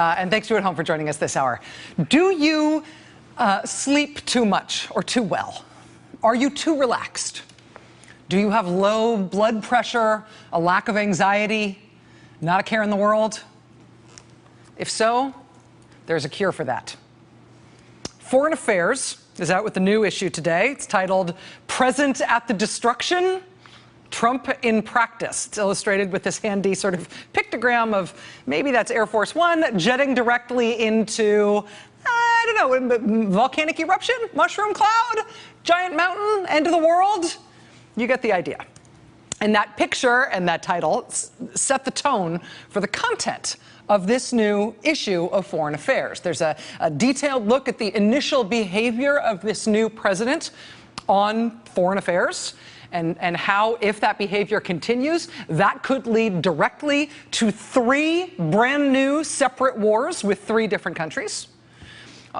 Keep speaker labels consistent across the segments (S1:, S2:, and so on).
S1: And thanks to you at home for joining us this hour. Do you sleep too much or too well? Are you too relaxed? Do you have low blood pressure, a lack of anxiety, not a care in the world? If so, there's a cure for that. Foreign Affairs is out with a new issue today. It's titled "Present at the Destruction? Trump in Practice." It's illustrated with this handy sort of pictogram of maybe that's Air Force One jetting directly into, I don't know, volcanic eruption, mushroom cloud, giant mountain, end of the world. You get the idea. And that picture and that title set the tone for the content of this new issue of Foreign Affairs. There's a detailed look at the initial behavior of this new president on foreign affairs, and how, if that behavior continues, that could lead directly to 3 brand new separate wars with 3 different countries.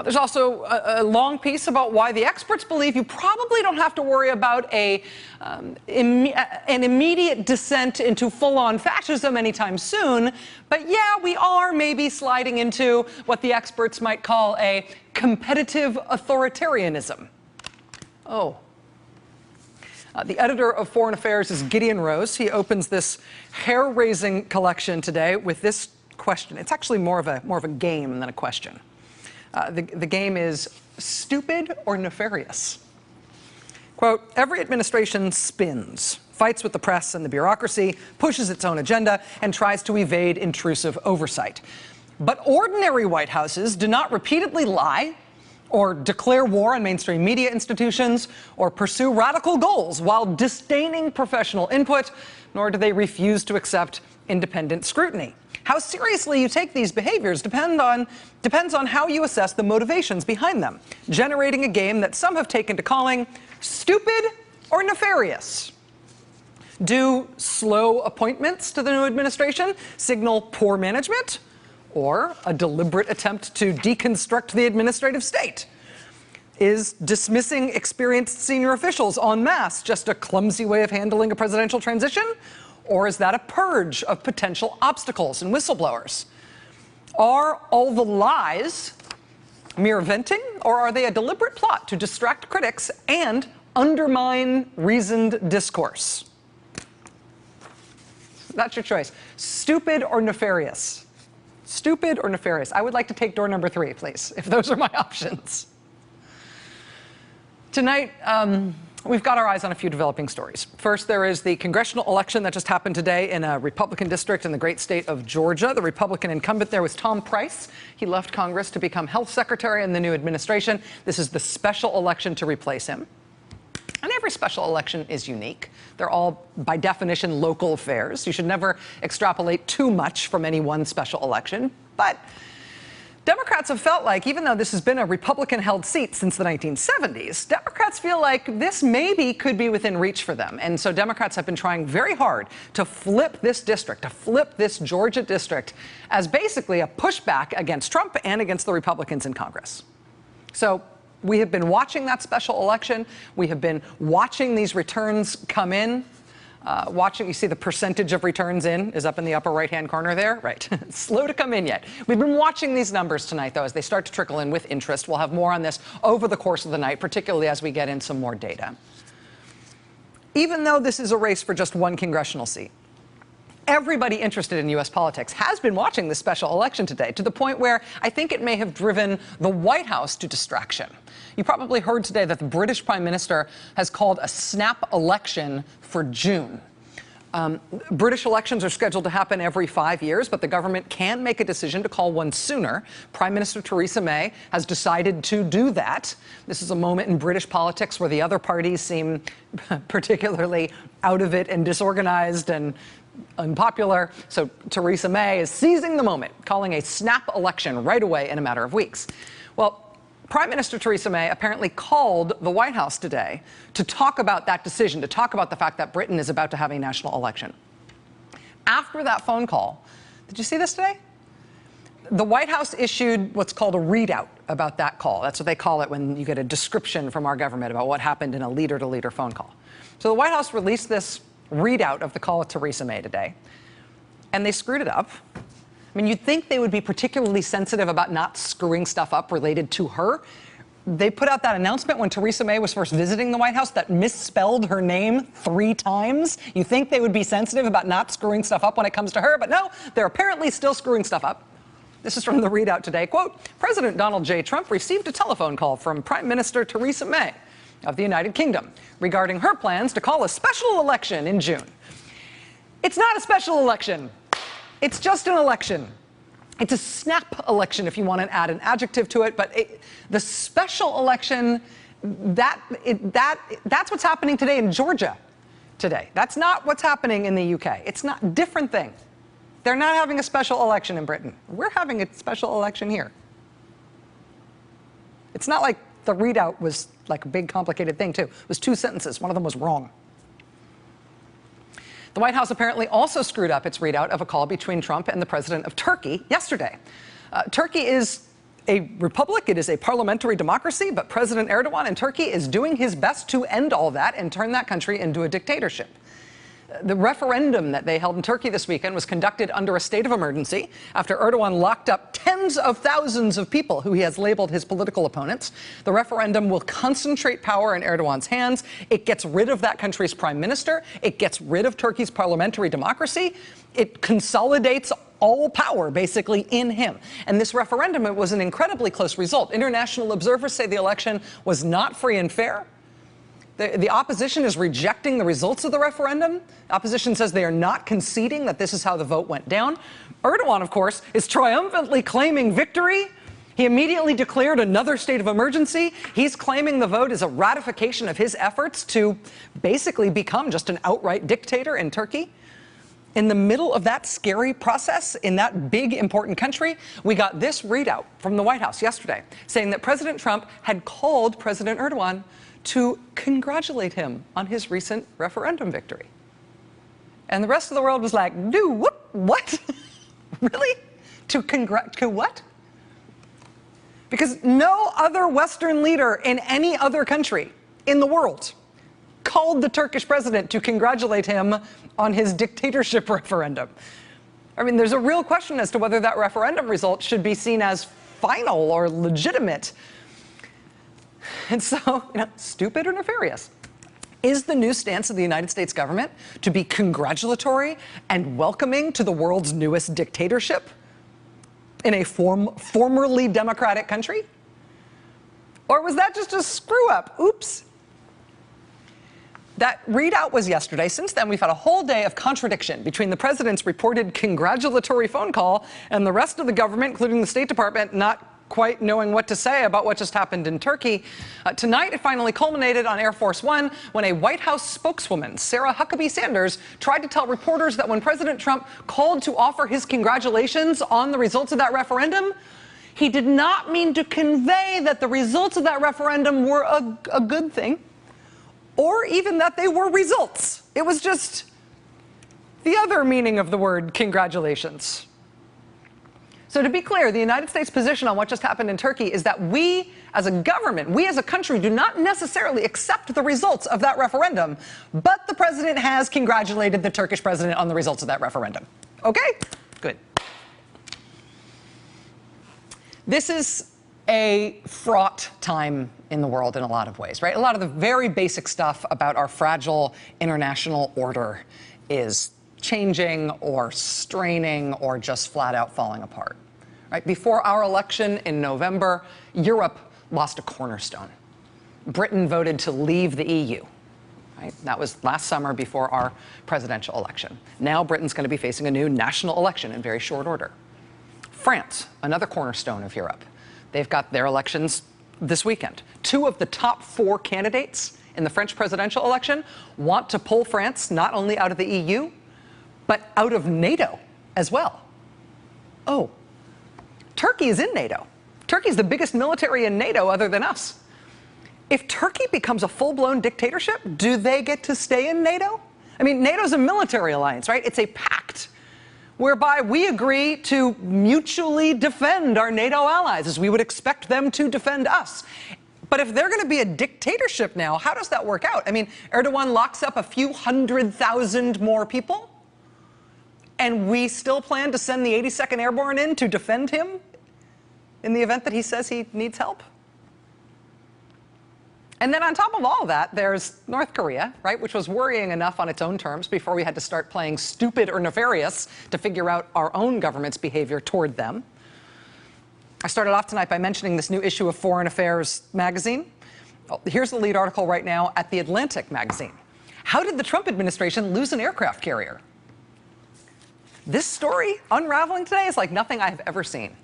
S1: There's also a long piece about why the experts believe you probably don't have to worry about an immediate descent into full-on fascism anytime soon, but yeah, we are maybe sliding into what the experts might call a competitive authoritarianism. The editor of Foreign Affairs is Gideon Rose. He opens this hair-raising collection today with this question. It's actually more of a game than a question. The game is stupid or nefarious. Quote, "Every administration spins, fights with the press and the bureaucracy, pushes its own agenda, and tries to evade intrusive oversight. But ordinary White Houses do not repeatedly lie, or declare war on mainstream media institutions, or pursue radical goals while disdaining professional input, nor do they refuse to accept independent scrutiny. How seriously you take these behaviors depends on how you assess the motivations behind them, generating a game that some have taken to calling stupid or nefarious. Do slow appointments to the new administration signal poor management, or a deliberate attempt to deconstruct the administrative state? Is dismissing experienced senior officials en masse just a clumsy way of handling a presidential transition? Or is that a purge of potential obstacles and whistleblowers? Are all the lies mere venting, or are they a deliberate plot to distract critics and undermine reasoned discourse?" That's your choice. Stupid or nefarious? Stupid or nefarious? I would like to take door number 3, please, if those are my options. Tonight, we've got our eyes on a few developing stories. First, there is the congressional election that just happened today in a Republican district in the great state of Georgia. The Republican incumbent there was Tom Price. He left Congress to become health secretary in the new administration. This is the special election to replace him. And every special election is unique. They're all, by definition, local affairs. You should never extrapolate too much from any one special election. But Democrats have felt like, even though this has been a Republican-held seat since the 1970s, Democrats feel like this maybe could be within reach for them. And so Democrats have been trying very hard to flip this district, to flip this Georgia district as basically a pushback against Trump and against the Republicans in Congress. So we have been watching that special election. We have been watching these returns come in. You see the percentage of returns in is up in the upper right-hand corner there, right? Slow to come in yet. We've been watching these numbers tonight, though, as they start to trickle in with interest. We'll have more on this over the course of the night, particularly as we get in some more data. Even though this is a race for just one congressional seat, everybody interested in U.S. politics has been watching this special election today, to the point where I think it may have driven the White House to distraction. You probably heard today that the British Prime Minister has called a snap election for June. British elections are scheduled to happen every 5 years, but the government can make a decision to call one sooner. Prime Minister Theresa May has decided to do that. This is a moment in British politics where the other parties seem particularly out of it and disorganized and unpopular. So Theresa May is seizing the moment, calling a snap election right away in a matter of weeks. Well, Prime Minister Theresa May apparently called the White House today to talk about that decision, to talk about the fact that Britain is about to have a national election. After that phone call, did you see this today? The White House issued what's called a readout about that call. That's what they call it when you get a description from our government about what happened in a leader-to-leader phone call. So the White House released this readout of the call of Theresa May today, and they screwed it up. mean, you'd think they would be particularly sensitive about not screwing stuff up related to her. They put out that announcement when Theresa May was first visiting the White House that misspelled her name 3 times. You think they would be sensitive about not screwing stuff up when it comes to her, but no, they're apparently still screwing stuff up. This is from the readout today. Quote, President Donald J. Trump received a telephone call from Prime Minister Theresa May of the United Kingdom regarding her plans to call a special election in June. It's not a special election. It's just an election. It's a snap election, if you want to add an adjective to it, but the special election, that's what's happening today in Georgia today. That's not what's happening in the UK. It's not a different thing. They're not having a special election in Britain. We're having a special election here. It's not like the readout was like a big complicated thing, too. It was 2 sentences. One of them was wrong. The White House apparently also screwed up its readout of a call between Trump and the president of Turkey yesterday. Turkey is a republic. It is a parliamentary democracy, but President Erdogan in Turkey is doing his best to end all that and turn that country into a dictatorship. The referendum that they held in Turkey this weekend was conducted under a state of emergency after Erdogan locked up tens of thousands of people who he has labeled his political opponents. The referendum will concentrate power in Erdogan's hands. It gets rid of that country's prime minister. It gets rid of Turkey's parliamentary democracy. It consolidates all power, basically, in him. And this referendum, it was an incredibly close result. International observers say the election was not free and fair. The opposition is rejecting the results of the referendum. The opposition says they are not conceding that this is how the vote went down. Erdogan, of course, is triumphantly claiming victory. He immediately declared another state of emergency. He's claiming the vote is a ratification of his efforts to basically become just an outright dictator in Turkey. In the middle of that scary process in that big, important country, we got this readout from the White House yesterday saying that President Trump had called President Erdogan to congratulate him on his recent referendum victory. And the rest of the world was like, dude, what? Really? To what? Because no other Western leader in any other country in the world called the Turkish president to congratulate him on his dictatorship referendum. I mean, there's a real question as to whether that referendum result should be seen as final or legitimate. And so, stupid or nefarious? Is the new stance of the United States government to be congratulatory and welcoming to the world's newest dictatorship in a formerly democratic country? Or was that just a screw up? Oops. That readout was yesterday. Since then, we've had a whole day of contradiction between the president's reported congratulatory phone call and the rest of the government, including the State Department, not quite knowing what to say about what just happened in Turkey. Tonight, it finally culminated on Air Force One when a White House spokeswoman, Sarah Huckabee Sanders, tried to tell reporters that when President Trump called to offer his congratulations on the results of that referendum, he did not mean to convey that the results of that referendum were a good thing, or even that they were results. It was just the other meaning of the word congratulations. So to be clear, the United States position on what just happened in Turkey is that we as a government, we as a country do not necessarily accept the results of that referendum, but the president has congratulated the Turkish president on the results of that referendum. Okay? Good. This is a fraught time in the world in a lot of ways, right? A lot of the very basic stuff about our fragile international order is changing or straining or just flat out falling apart. Right? Before our election in November, Europe lost a cornerstone. Britain voted to leave the EU. Right? That was last summer before our presidential election. Now Britain's going to be facing a new national election in very short order. France, another cornerstone of Europe. They've got their elections this weekend. 2 of the top 4 candidates in the French presidential election want to pull France not only out of the EU, but out of NATO as well. Oh, Turkey is in NATO. Turkey's the biggest military in NATO other than us. If Turkey becomes a full-blown dictatorship, do they get to stay in NATO? I mean, NATO's a military alliance, right? It's a pact whereby we agree to mutually defend our NATO allies as we would expect them to defend us. But if they're going to be a dictatorship now, how does that work out? I mean, Erdogan locks up a few 100,000 more people. And we still plan to send the 82nd Airborne in to defend him in the event that he says he needs help. And then on top of all that, there's North Korea, right, which was worrying enough on its own terms before we had to start playing stupid or nefarious to figure out our own government's behavior toward them. I started off tonight by mentioning this new issue of Foreign Affairs magazine. Oh, here's the lead article right now at The Atlantic magazine. How did the Trump administration lose an aircraft carrier? This story unraveling today is like nothing I have ever seen.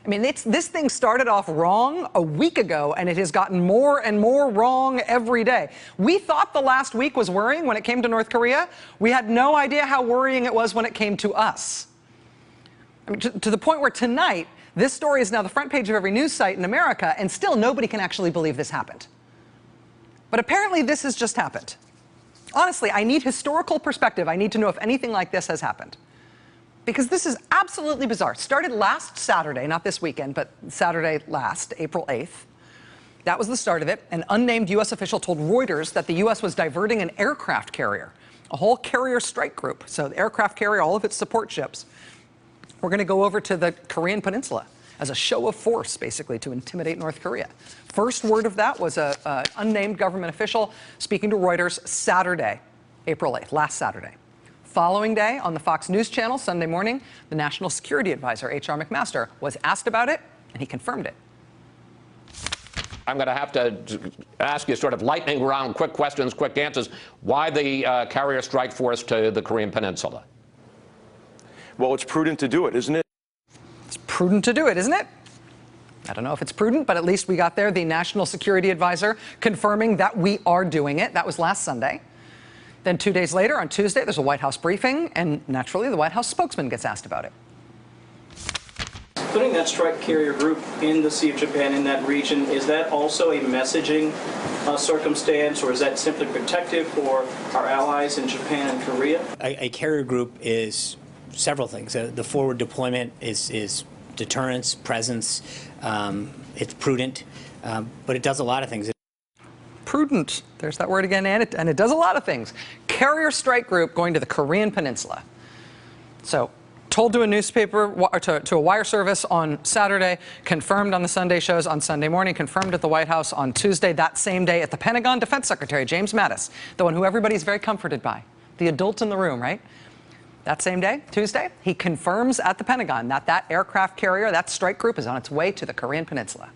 S1: I mean, this thing started off wrong a week ago, and it has gotten more and more wrong every day. We thought the last week was worrying when it came to North Korea. We had no idea how worrying it was when it came to us. I mean, to the point where tonight, this story is now the front page of every news site in America, and still nobody can actually believe this happened. But apparently this has just happened. Honestly, I need historical perspective. I need to know if anything like this has happened. Because this is absolutely bizarre. Started last Saturday, not this weekend, but Saturday last, April 8th. That was the start of it. An unnamed U.S. official told Reuters that the U.S. was diverting an aircraft carrier, a whole carrier strike group. So the aircraft carrier, all of its support ships, we're going to go over to the Korean Peninsula as a show of force, basically, to intimidate North Korea. First word of that was an unnamed government official speaking to Reuters Saturday, April 8th, last Saturday. Following day, on the Fox News Channel, Sunday morning, the National Security Advisor, H.R. McMaster, was asked about it, and he confirmed it.
S2: I'm going to have to ask you sort of lightning round, quick questions, quick answers. Why the carrier strike force to the Korean Peninsula?
S3: Well, it's prudent to do it, isn't it?
S1: It's prudent to do it, isn't it? I don't know if it's prudent, but at least we got there. The National Security Advisor confirming that we are doing it. That was last Sunday. Then 2 days later, on Tuesday, there's a White House briefing, and naturally, the White House spokesman gets asked about it.
S4: Putting that strike carrier group in the Sea of Japan, in that region, is that also a messaging circumstance, or is that simply protective for our allies in Japan and Korea?
S5: A carrier group is several things. The forward deployment is deterrence, presence. It's prudent, but it does a lot of things.
S1: Prudent. There's that word again, and it does a lot of things. Carrier strike group going to the Korean Peninsula. So, told to a newspaper, or to a wire service on Saturday, confirmed on the Sunday shows on Sunday morning, confirmed at the White House on Tuesday. That same day at the Pentagon, Defense Secretary James Mattis, the one who everybody's very comforted by, the adult in the room, right? That same day, Tuesday, he confirms at the Pentagon that that aircraft carrier, that strike group, is on its way to the Korean Peninsula.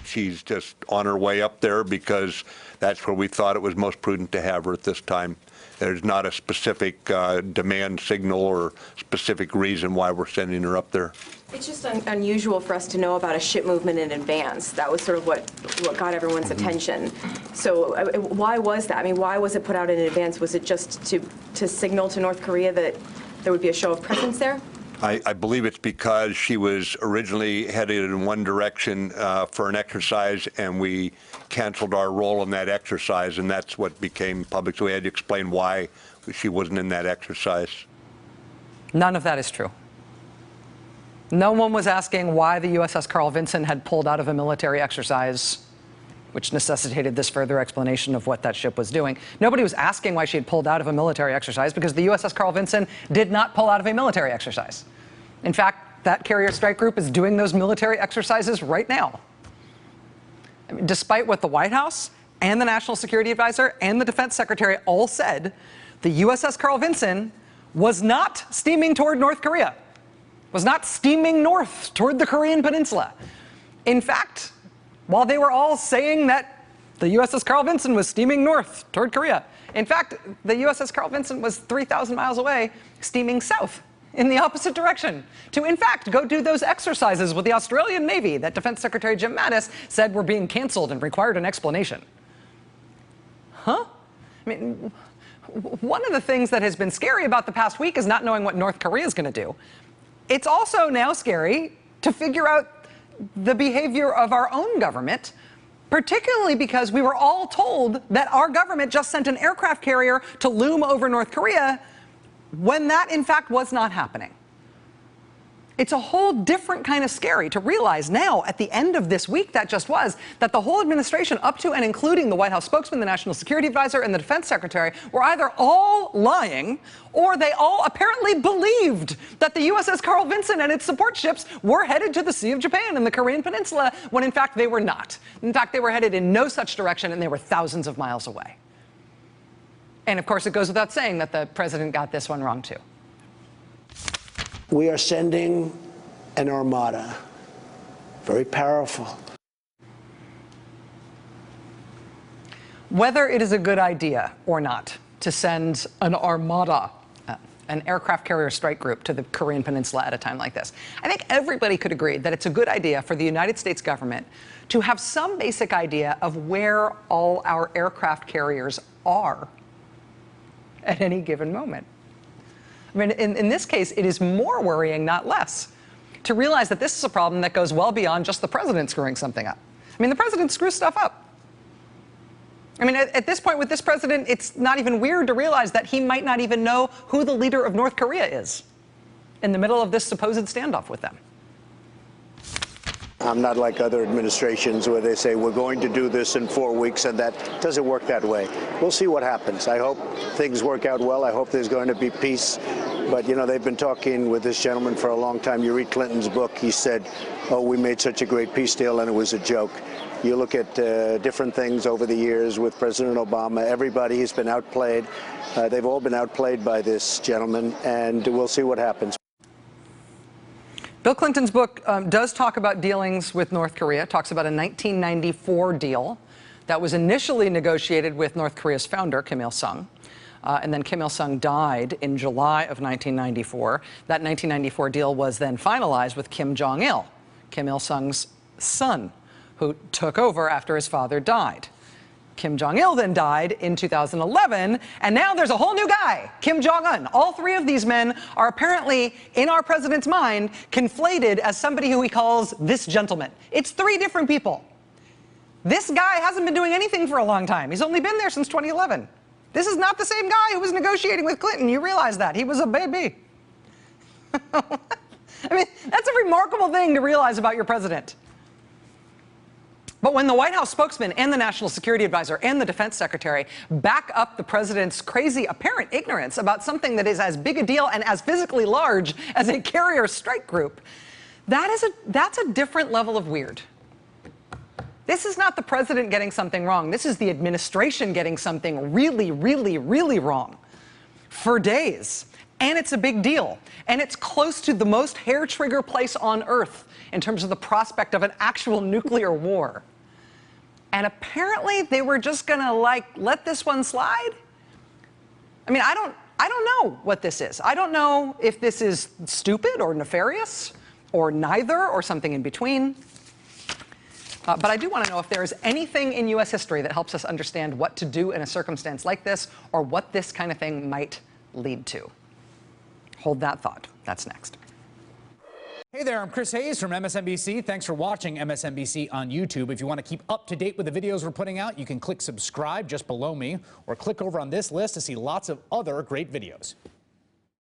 S6: She's just on her way up there because that's where we thought it was most prudent to have her at this time. There's not a specific demand signal or specific reason why we're sending her up there.
S7: It's just unusual for us to know about a ship movement in advance. That was sort of what got everyone's attention. So why was that? I mean, why was it put out in advance? Was it just to signal to North Korea that there would be a show of presence there?
S6: I believe it's because she was originally headed in one direction for an exercise, and we canceled our role in that exercise, and that's what became public. So we had to explain why she wasn't in that exercise.
S1: None of that is true. No one was asking why the USS Carl Vinson had pulled out of a military exercise, which necessitated this further explanation of what that ship was doing. Nobody was asking why she had pulled out of a military exercise, because the USS Carl Vinson did not pull out of a military exercise. In fact, that carrier strike group is doing those military exercises right now. I mean, despite what the White House and the National Security Advisor and the Defense Secretary all said, the USS Carl Vinson was not steaming toward North Korea, was not steaming north toward the Korean Peninsula. In fact, while they were all saying that the USS Carl Vinson was steaming north toward Korea, in fact, the USS Carl Vinson was 3,000 miles away, steaming south in the opposite direction to, in fact, go do those exercises with the Australian Navy that Defense Secretary Jim Mattis said were being canceled and required an explanation. Huh? I mean, one of the things that has been scary about the past week is not knowing what North Korea is going to do. It's also now scary to figure out the behavior of our own government, particularly because we were all told that our government just sent an aircraft carrier to loom over North Korea when that, in fact, was not happening. It's a whole different kind of scary to realize now, at the end of this week that just was, that the whole administration, up to and including the White House spokesman, the National Security Advisor, and the Defense Secretary, were either all lying or they all apparently believed that the USS Carl Vinson and its support ships were headed to the Sea of Japan and the Korean Peninsula, when in fact they were not. In fact, they were headed in no such direction, and they were thousands of miles away. And of course, it goes without saying that the president got this one wrong, too.
S8: We are sending an armada, very powerful.
S1: Whether it is a good idea or not to send an armada, an aircraft carrier strike group, to the Korean Peninsula at a time like this, I think everybody could agree that it's a good idea for the United States government to have some basic idea of where all our aircraft carriers are at any given moment. I mean, in this case, it is more worrying, not less, to realize that this is a problem that goes well beyond just the president screwing something up. I mean, the president screws stuff up. I mean, at this point with this president, it's not even weird to realize that he might not even know who the leader of North Korea is in the middle of this supposed standoff with them.
S8: I'm not like other administrations where they say we're going to do this in 4 weeks, and that doesn't work that way. We'll see what happens. I hope things work out well. I hope there's going to be peace. But, you know, they've been talking with this gentleman for a long time. You read Clinton's book. He said, oh, we made such a great peace deal, and it was a joke. You look at different things over the years with President Obama. Everybody has been outplayed. They've all been outplayed by this gentleman, and we'll see what happens.
S1: Bill Clinton's book does talk about dealings with North Korea, talks about a 1994 deal that was initially negotiated with North Korea's founder, Kim Il-sung. And then Kim Il-sung died in July of 1994. That 1994 deal was then finalized with Kim Jong-il, Kim Il-sung's son, who took over after his father died. Kim Jong-il then died in 2011, and now there's a whole new guy, Kim Jong-un. All three of these men are apparently, in our president's mind, conflated as somebody who he calls this gentleman. It's three different people. This guy hasn't been doing anything for a long time. He's only been there since 2011. This is not the same guy who was negotiating with Clinton. You realize that. He was a baby. I mean, that's a remarkable thing to realize about your president. But when the White House spokesman and the National Security Advisor and the Defense Secretary back up the president's crazy apparent ignorance about something that is as big a deal and as physically large as a carrier strike group, that's a different level of weird. This is not the president getting something wrong. This is the administration getting something really, really, really wrong for days. And it's a big deal. And it's close to the most hair-trigger place on Earth in terms of the prospect of an actual nuclear war. And apparently they were just gonna, like, let this one slide? I mean, I don't know what this is. I don't know if this is stupid or nefarious or neither or something in between. But I do want to know if there is anything in U.S. history that helps us understand what to do in a circumstance like this, or what this kind of thing might lead to. Hold that thought. That's next.
S9: Hey there, I'm Chris Hayes from MSNBC. Thanks for watching MSNBC on YouTube. If you want to keep up to date with the videos we're putting out, you can click subscribe just below me, or click over on this list to see lots of other great videos.